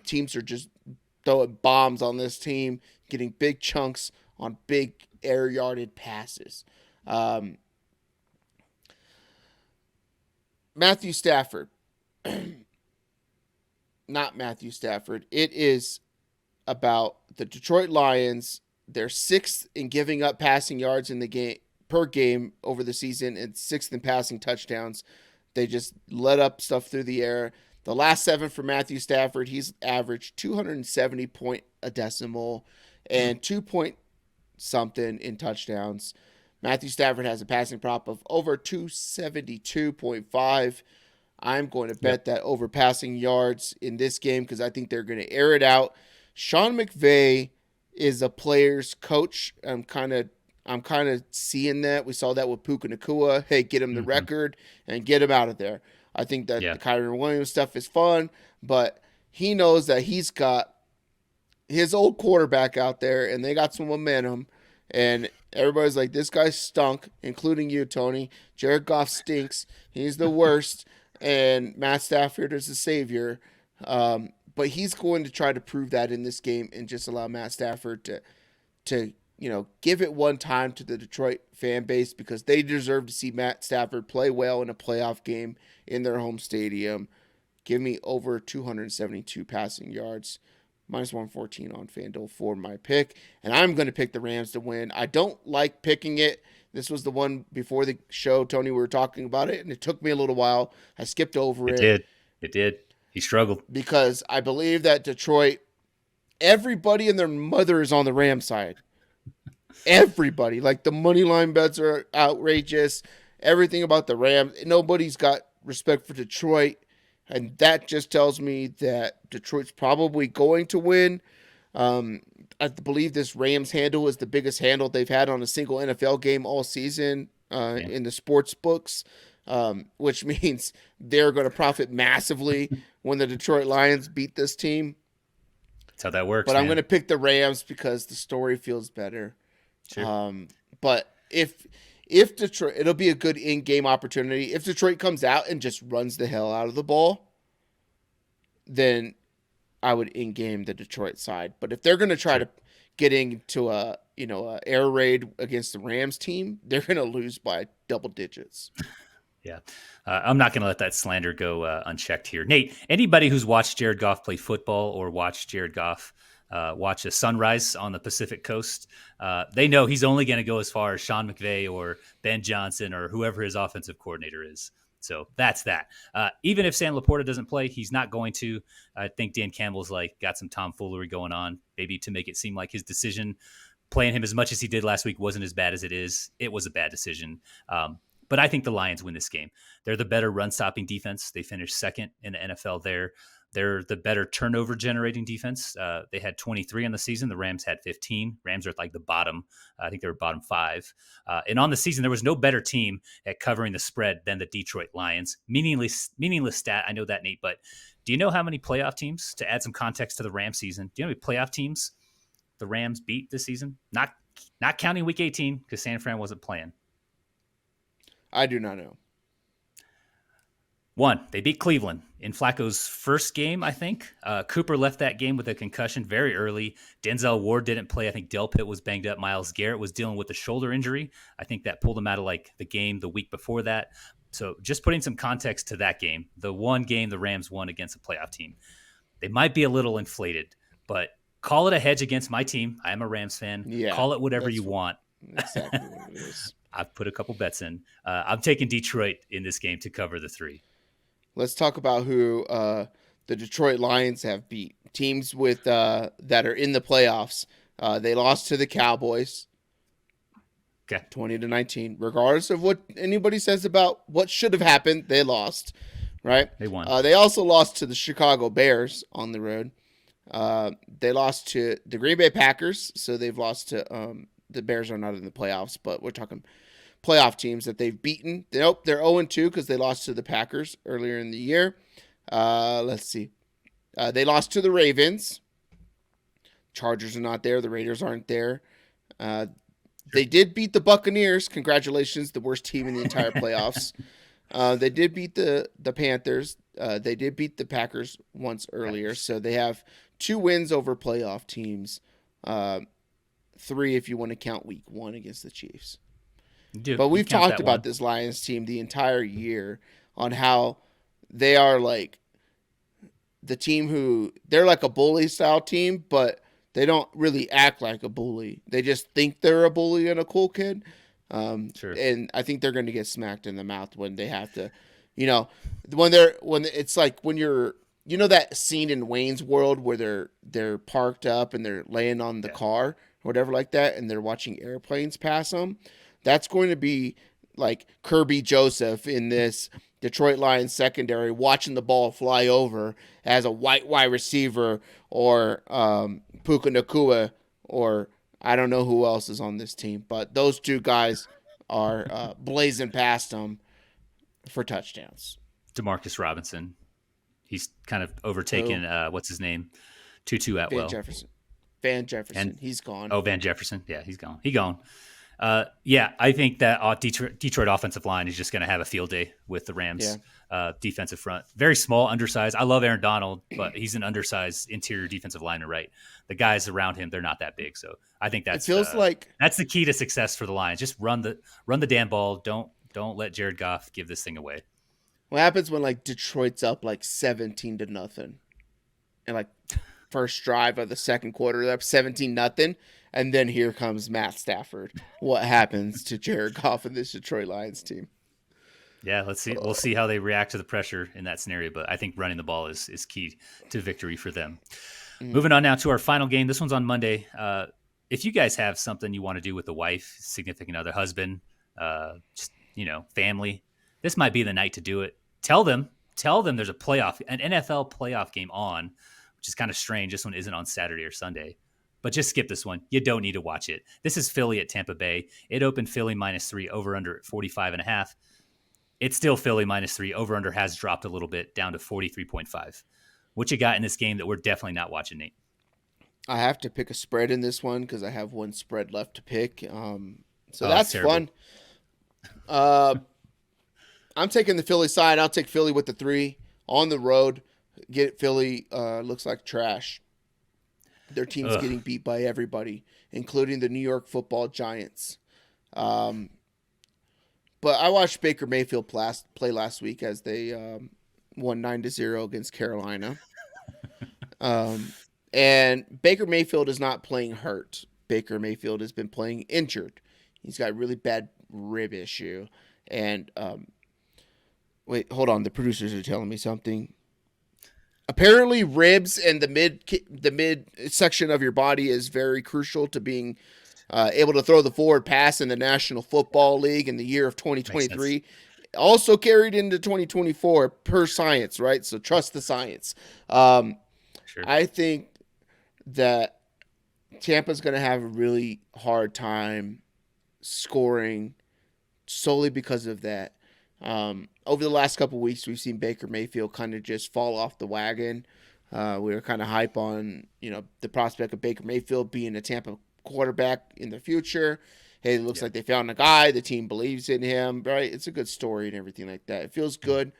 Teams are just throwing bombs on this team, getting big chunks on big air yarded passes. Matthew Stafford. Not Matthew Stafford. It is about the Detroit Lions. They're 6th in giving up passing yards in the game per game over the season and 6th in passing touchdowns. They just let up stuff through the air. The last 7 for Matthew Stafford, he's averaged 270 point a decimal and 2 point something in touchdowns. Matthew Stafford has a passing prop of over 272.5. I'm going to Yep. bet that over passing yards in this game because I think they're going to air it out. Sean McVay is a player's coach. I'm kind of seeing that. We saw that with Puka Nakua. Hey, get him the Hmm. record and get him out of there. I think that Yeah. the Kyrie Williams stuff is fun, but he knows that he's got his old quarterback out there and they got some momentum. And everybody's like, this guy stunk, including you, Tony. Jared Goff stinks. He's the worst. And Matt Stafford is the savior. But he's going to try to prove that in this game and just allow Matt Stafford to give it one time to the Detroit fan base because they deserve to see Matt Stafford play well in a playoff game in their home stadium. Give me over 272 passing yards. Minus 114 on FanDuel for my pick. And I'm going to pick the Rams to win. I don't like picking it. This was the one before the show, Tony, we were talking about it, and it took me a little while. I skipped over It it did. It did. He struggled. because I believe that Detroit, everybody and their mother is on the Ram side. Everybody. Like the money line bets are outrageous. Everything about the Rams. Nobody's got respect for Detroit. And that just tells me that Detroit's probably going to win. I believe this Rams handle is the biggest handle they've had on a single NFL game all season Yeah. in the sports books, which means they're going to profit massively when the Detroit Lions beat this team. That's how that works, But I'm man. going to pick the Rams because the story feels better. Sure. But if Detroit, it'll be a good in-game opportunity. If Detroit comes out and just runs the hell out of the ball, then I would in-game the Detroit side. But if they're going to try Sure. to get into a air raid against the Rams team, they're going to lose by double digits. Yeah. I'm not going to let that slander go unchecked here. Nate, anybody who's watched Jared Goff play football or watched Jared Goff watch a sunrise on the Pacific Coast, they know he's only going to go as far as Sean McVay or Ben Johnson or whoever his offensive coordinator is. So that's that. Even if Sam Laporta doesn't play, he's not going to. I think Dan Campbell's got some tomfoolery going on, maybe to make it seem like his decision playing him as much as he did last week wasn't as bad as it is. It was a bad decision. But I think the Lions win this game. They're the better run-stopping defense. They finished second in the NFL there. They're the better turnover-generating defense. They had 23 on the season. The Rams had 15. Rams are at the bottom. I think they were bottom 5. And on the season, there was no better team at covering the spread than the Detroit Lions. Meaningless stat. I know that, Nate. But do you know how many playoff teams, to add some context to the Rams season, do you know how many playoff teams the Rams beat this season? Not counting Week 18 because San Fran wasn't playing. I do not know. 1, they beat Cleveland in Flacco's first game, I think. Cooper left that game with a concussion very early. Denzel Ward didn't play. I think Del Pitt was banged up. Myles Garrett was dealing with a shoulder injury. I think that pulled him out of the game the week before that. So just putting some context to that game, the one game the Rams won against a playoff team. They might be a little inflated, but call it a hedge against my team. I am a Rams fan. Yeah, Call it whatever you want. Exactly what it is. I've put a couple bets in. I'm taking Detroit in this game to cover the 3. Let's talk about who the Detroit Lions have beat. Teams with that are in the playoffs. They lost to the Cowboys. Okay. 20-19. Regardless of what anybody says about what should have happened, they lost. Right? They won. They also lost to the Chicago Bears on the road. They lost to the Green Bay Packers, so they've lost to the Bears are not in the playoffs, but we're talking playoff teams that they've beaten. Nope, they're 0-2 because they lost to the Packers earlier in the year. Let's see. They lost to the Ravens. Chargers are not there. The Raiders aren't there. They did beat the Buccaneers. Congratulations, the worst team in the entire playoffs. They did beat the Panthers. They did beat the Packers once earlier. So they have 2 wins over playoff teams. 3 if you want to count week 1 against the Chiefs. But we've talked about this Lions team the entire year on how they are the team who they're like a bully style team, but they don't really act like a bully. They just think they're a bully and a cool kid. Sure. And I think they're going to get smacked in the mouth when they have to, when it's like when you're, that scene in Wayne's World where they're parked up and they're laying on the car or whatever like that, and they're watching airplanes pass them. That's going to be like Kirby Joseph in this Detroit Lions secondary watching the ball fly over as a white wide receiver or Puka Nakua or I don't know who else is on this team, but those two guys are blazing past them for touchdowns. Demarcus Robinson. He's kind of Who? overtaken, what's his name? Tutu Van Atwell. Jefferson. Van Jefferson. And, He's gone. oh, Van Jefferson. Yeah, he's gone. He gone. Yeah, I think that Detroit offensive line is just going to have a field day with the Yeah. Rams defensive front. Very small, undersized. I love Aaron Donald, but he's an undersized interior defensive lineman, right? The guys around him, they're not that big. So I think It feels like that's the key to success for the Lions. Just run the damn ball. Don't let Jared Goff give this thing away. what happens when like Detroit's up like 17-0 and like first drive of the second quarter, they're up 17-0. And then here comes Matt Stafford. What happens to Jared Goff and this Detroit Lions team? Yeah, let's see. We'll see how they react to the pressure in that scenario. But I think running the ball is key to victory for them. Mm. Moving on now to our final game. This one's on Monday. If you guys have something you want to do with the wife, significant other, husband, just family, this might be the night to do it. Tell them there's an NFL playoff game on, which is kind of strange. This one isn't on Saturday or Sunday. But just skip this one. You don't need to watch it. This is Philly at Tampa Bay. It opened Philly -3, over under at 45.5. It's still Philly -3. Over under has dropped a little bit down to 43.5. What you got in this game that we're definitely not watching, Nate? I have to pick a spread in this one because I have one spread left to pick. So Oh, that's fun. I'm taking the Philly side. I'll take Philly with the 3 on the road. Get Philly looks like trash. Their team's Ugh. getting beat by everybody, including the New York Football Giants. But I watched Baker Mayfield play last week as they won 9-0 against Carolina. And Baker Mayfield is not playing hurt. Baker Mayfield has been playing injured. He's got really bad rib issue. And wait, hold on. The producers are telling me something. Apparently, ribs and the mid section of your body is very crucial to being able to throw the forward pass in the National Football League in the year of 2023. Also carried into 2024 per science, right? So trust the science. Sure. I think that Tampa's going to have a really hard time scoring solely because of that. Over the last couple of weeks, we've seen Baker Mayfield kind of just fall off the wagon. We were kind of hype on, the prospect of Baker Mayfield being a Tampa quarterback in the future. Hey, it looks like they found a guy. The team believes in him, right? It's a good story and everything like that. It feels good.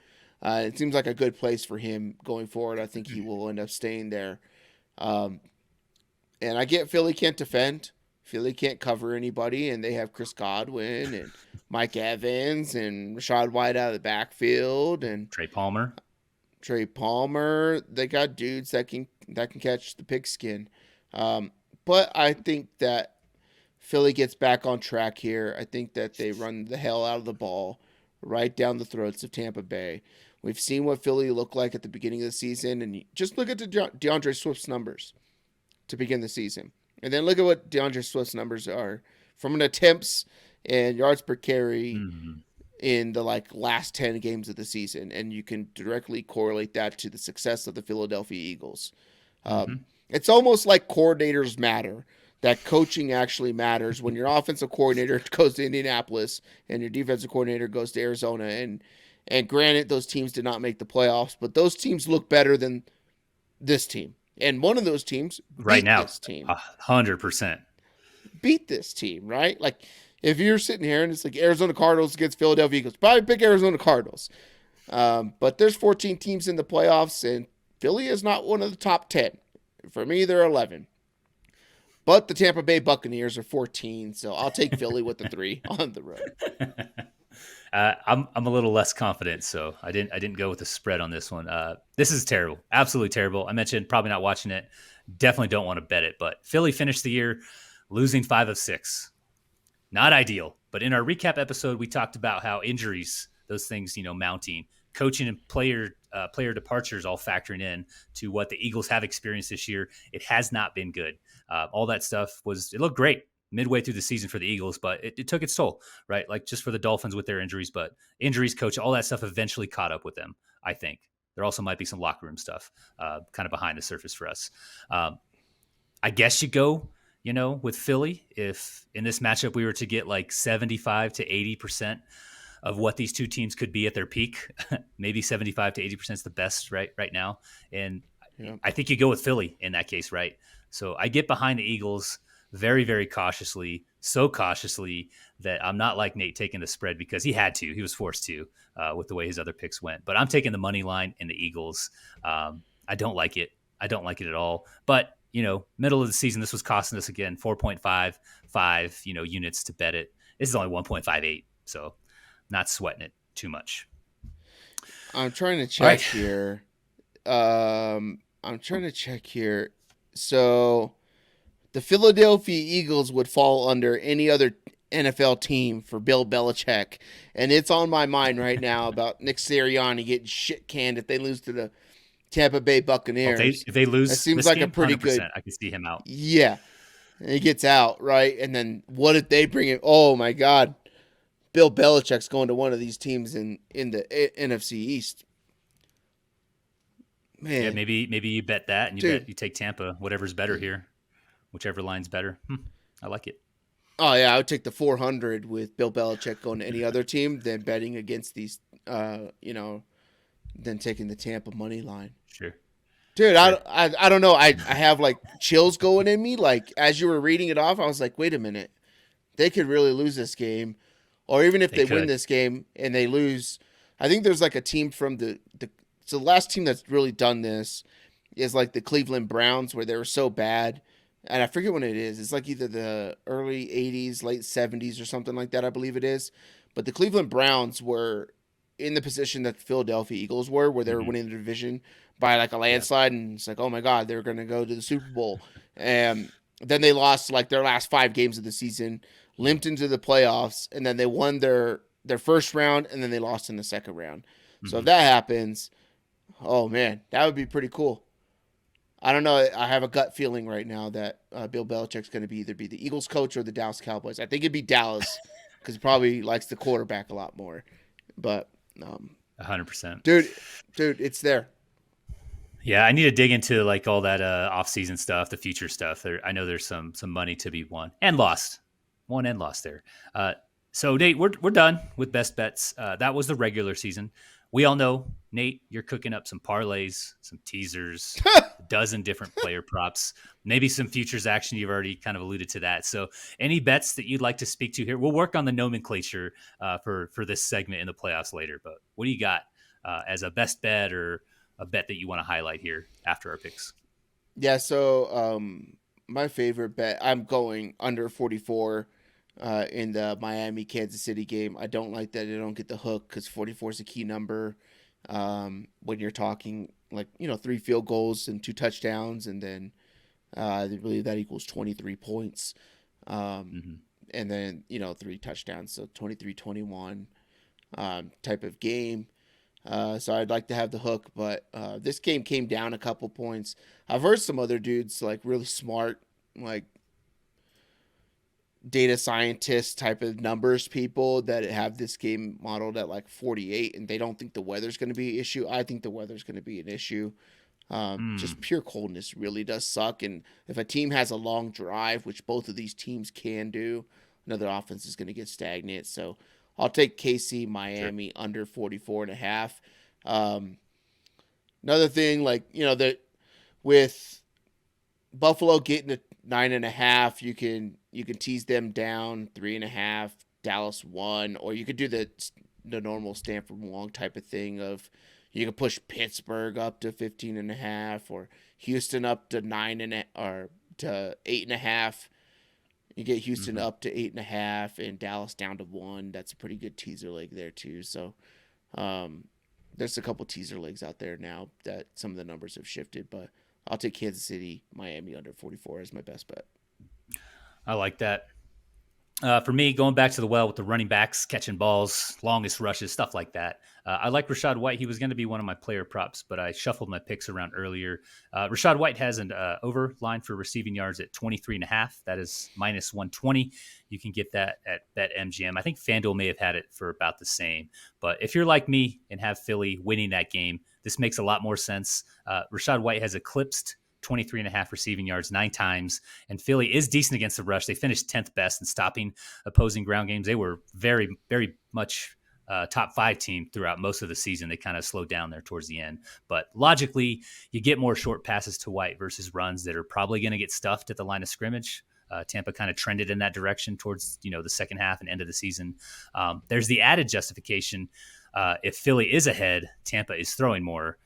It seems like a good place for him going forward. I think he will end up staying there. And I get Philly can't defend. Philly can't cover anybody, and they have Chris Godwin and Mike Evans and Rashad White out of the backfield and Trey Palmer. They got dudes that can catch the pigskin. But I think that Philly gets back on track here. I think that they run the hell out of the ball right down the throats of Tampa Bay. We've seen what Philly looked like at the beginning of the season, and just look at the DeAndre Swift's numbers to begin the season. And then look at what DeAndre Swift's numbers are from an attempts and yards per carry in the last 10 games of the season. And you can directly correlate that to the success of the Philadelphia Eagles. It's almost like coordinators matter, that coaching actually matters when your offensive coordinator goes to Indianapolis and your defensive coordinator goes to Arizona. And granted, those teams did not make the playoffs, but those teams look better than this team. And one of those teams Right now, this team. 100%. Beat this team, right? Like, if you're sitting here and it's like Arizona Cardinals against Philadelphia Eagles, probably pick Arizona Cardinals. But there's 14 teams in the playoffs, and Philly is not one of the top 10. For me, they're 11. But the Tampa Bay Buccaneers are 14, so I'll take Philly with the 3 on the road. I'm a little less confident, so I didn't go with the spread on this one. This is terrible, absolutely terrible. I mentioned probably not watching it. Definitely don't want to bet it. But Philly finished the year losing 5 of 6. Not ideal. But in our recap episode, we talked about how injuries, those things, mounting, coaching and player departures all factoring in to what the Eagles have experienced this year. It has not been good. All that stuff it looked great. midway through the season for the Eagles, but it took its toll, right? Like just for the Dolphins with their injuries, but injuries, coach, all that stuff eventually caught up with them. I think there also might be some locker room stuff, kind of behind the surface for us. Um, I guess you go, with Philly. If in this matchup we were to get like 75 to 80% of what these two teams could be at their peak, maybe 75 to 80% is the best right now. And Yeah. I think you go with Philly in that case, right? So I get behind the Eagles very, very cautiously, so cautiously that I'm not like Nate taking the spread because he had to. He was forced to with the way his other picks went. But I'm taking the money line in the Eagles. I don't like it. I don't like it at all. But, middle of the season, this was costing us again 4.55, units to bet it. This is only 1.58. So not sweating it too much. I'm trying to check Right. here. I'm trying to check here. So the Philadelphia Eagles would fall under any other NFL team for Bill Belichick. And it's on my mind right now about Nick Sirianni getting shit canned if they lose to the Tampa Bay Well, Buccaneers. if they That lose seems this like a game, pretty 100%, good. I can see him out. Yeah. And he gets out, right? And then what if they bring it? Oh, my God. Bill Belichick's going to one of these teams in the NFC East. Man. Yeah, maybe you bet that and Dude. you take Tampa, whatever's better here, whichever line's better. I like it. Oh, yeah, I would take the 400 with Bill Belichick going to any other team than betting against these, than taking the Tampa money line. Sure. Dude, Sure. I don't know. I have like chills going in me. Like as you were reading it off, I was like, wait a minute. They could really lose this game. Or even if They they win could. this game and they lose, I think there's like a team from so the last team that's really done this is like the Cleveland Browns where they were so bad. And I forget when it is. It's like either the early 80s, late 70s or something like that, I believe it is. But the Cleveland Browns were in the position that the Philadelphia Eagles were, where they were Hmm. winning the division by like a Yeah. landslide. And it's like, oh my God, they're going to go to the Super Bowl. And then they lost like their last 5 games of the season, limped into the playoffs, and then they won their first round, and then they lost in the second round. So if Hmm. that happens, oh man, that would be pretty cool. I don't know. I have a gut feeling right now that Bill Belichick's going to either be the Eagles coach or the Dallas Cowboys. I think it'd be Dallas because he probably likes the quarterback a lot more. But 100%. dude, it's there. Yeah, I need to dig into like all that off-season stuff, the future stuff. I know there's some money to be won and lost, won and lost there. So Nate, we're done with best bets. That was the regular season. We all know, Nate, you're cooking up some parlays, some teasers, a dozen different player props, maybe some futures action. You've already kind of alluded to that. So, any bets that you'd like to speak to here? We'll work on the nomenclature for this segment in the playoffs later. But what do you got as a best bet or a bet that you want to highlight here after our picks? Yeah. So my favorite bet, I'm going under 44 in the Miami Kansas City game. I don't like that they don't get the hook because 44 is a key number when you're talking like 3 field goals and 2 touchdowns, and then I believe that equals 23 points, Mm-hmm. and then 3 touchdowns, so 23-21 type of game. So I'd like to have the hook, but this game came down a couple points. I've heard some other dudes like really smart, like data scientist type of numbers people that have this game modeled at like 48, and they don't think the weather's going to be an issue. I think the weather's going to be an issue. Just pure coldness really does suck, and if a team has a long drive, which both of these teams can do, another offense is going to get stagnant. So I'll take KC Sure. Miami under 44.5. Another thing, like that with Buffalo getting to 9.5, you can tease them down 3.5. Dallas 1, or you could do the normal Stanford Wong type of thing of you can push Pittsburgh up to 15.5, or Houston up to 9 or to 8.5. You get Houston Mm-hmm. up to 8.5 and Dallas down to 1. That's a pretty good teaser leg there too. So there's a couple teaser legs out there now that some of the numbers have shifted, but I'll take Kansas City, Miami under 44 as my best bet. I like that. For me, going back to the well with the running backs, catching balls, longest rushes, stuff like that. I like Rashad White. He was going to be one of my player props, but I shuffled my picks around earlier. Rashad White has an over line for receiving yards at 23.5. That is minus 120. You can get that at BetMGM. I think FanDuel may have had it for about the same. But if you're like me and have Philly winning that game, this makes a lot more sense. Rashad White has eclipsed 23.5 receiving yards 9 times. And Philly is decent against the rush. They finished 10th best in stopping opposing ground games. They were very, very much top 5 team throughout most of the season. They kind of slowed down there towards the end. But logically, you get more short passes to White versus runs that are probably going to get stuffed at the line of scrimmage. Tampa kind of trended in that direction towards the second half and end of the season. There's the added justification. If Philly is ahead, Tampa is throwing more.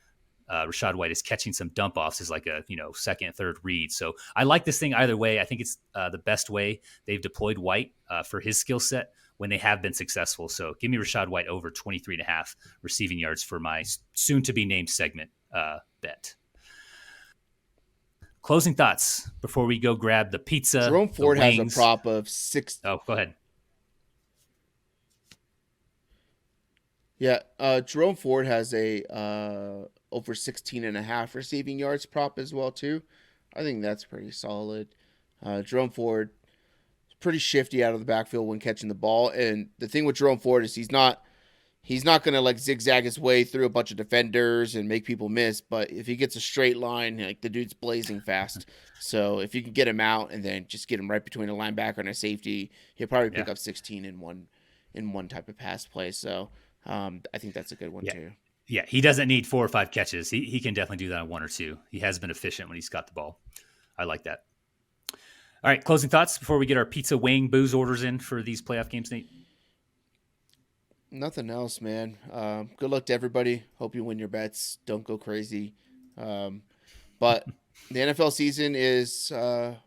Rashad White is catching some dump offs as like a second, third read. So I like this thing either way. I think it's the best way they've deployed White for his skill set when they have been successful. So give me Rashad White over 23.5 receiving yards for my soon to be named segment bet. Closing thoughts before we go grab the pizza. Jerome Ford has a prop of 6. Oh, go ahead. Yeah, Jerome Ford has a over 16.5 receiving yards prop as well too. I think that's pretty solid. Jerome Ford is pretty shifty out of the backfield when catching the ball, and the thing with Jerome Ford is he's not going to like zigzag his way through a bunch of defenders and make people miss. But if he gets a straight line, like the dude's blazing fast. So if you can get him out and then just get him right between a linebacker and a safety, he'll probably pick up 16 in one type of pass play. So I think that's a good one too. Yeah, he doesn't need 4 or 5 catches. He can definitely do that on 1 or 2. He has been efficient when he's got the ball. I like that. All right, closing thoughts before we get our pizza, wing, booze orders in for these playoff games, Nate? Nothing else, man. Good luck to everybody. Hope you win your bets. Don't go crazy. But the NFL season is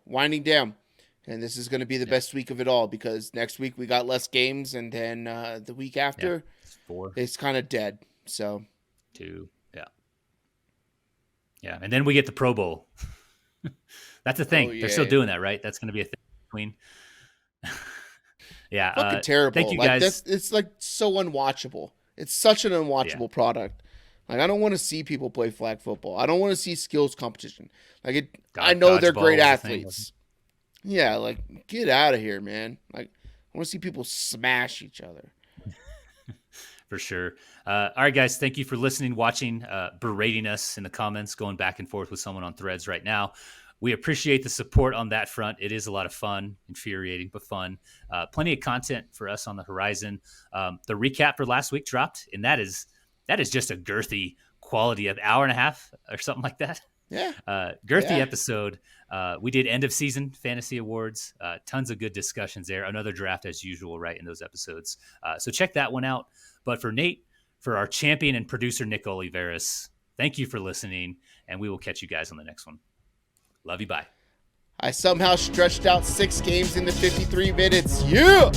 winding down. And this is going to be the best week of it all because next week we got less games. And then the week after, it's kind of dead. So 2, yeah, and then we get the Pro Bowl. That's the thing. They're still doing that, right? That's going to be a thing between. Yeah, fucking terrible. Thank you guys. It's like so unwatchable. It's such an unwatchable product. Like I don't want to see people play flag football. I don't want to see skills competition. Like I know they're great athletes. Yeah, like get out of here, man. Like I want to see people smash each other. For sure. All right, guys. Thank you for listening, watching, berating us in the comments, going back and forth with someone on Threads right now. We appreciate the support on that front. It is a lot of fun, infuriating, but fun. Plenty of content for us on the horizon. The recap for last week dropped, and that is just a girthy quality of hour and a half or something like that. Yeah. Girthy episode. We did end of season fantasy awards. Tons of good discussions there. Another draft as usual, right, in those episodes. So check that one out. But for Nate, for our champion and producer, Nick Oliveris, thank you for listening, and we will catch you guys on the next one. Love you. Bye. I somehow stretched out 6 games into 53 minutes. Yeah!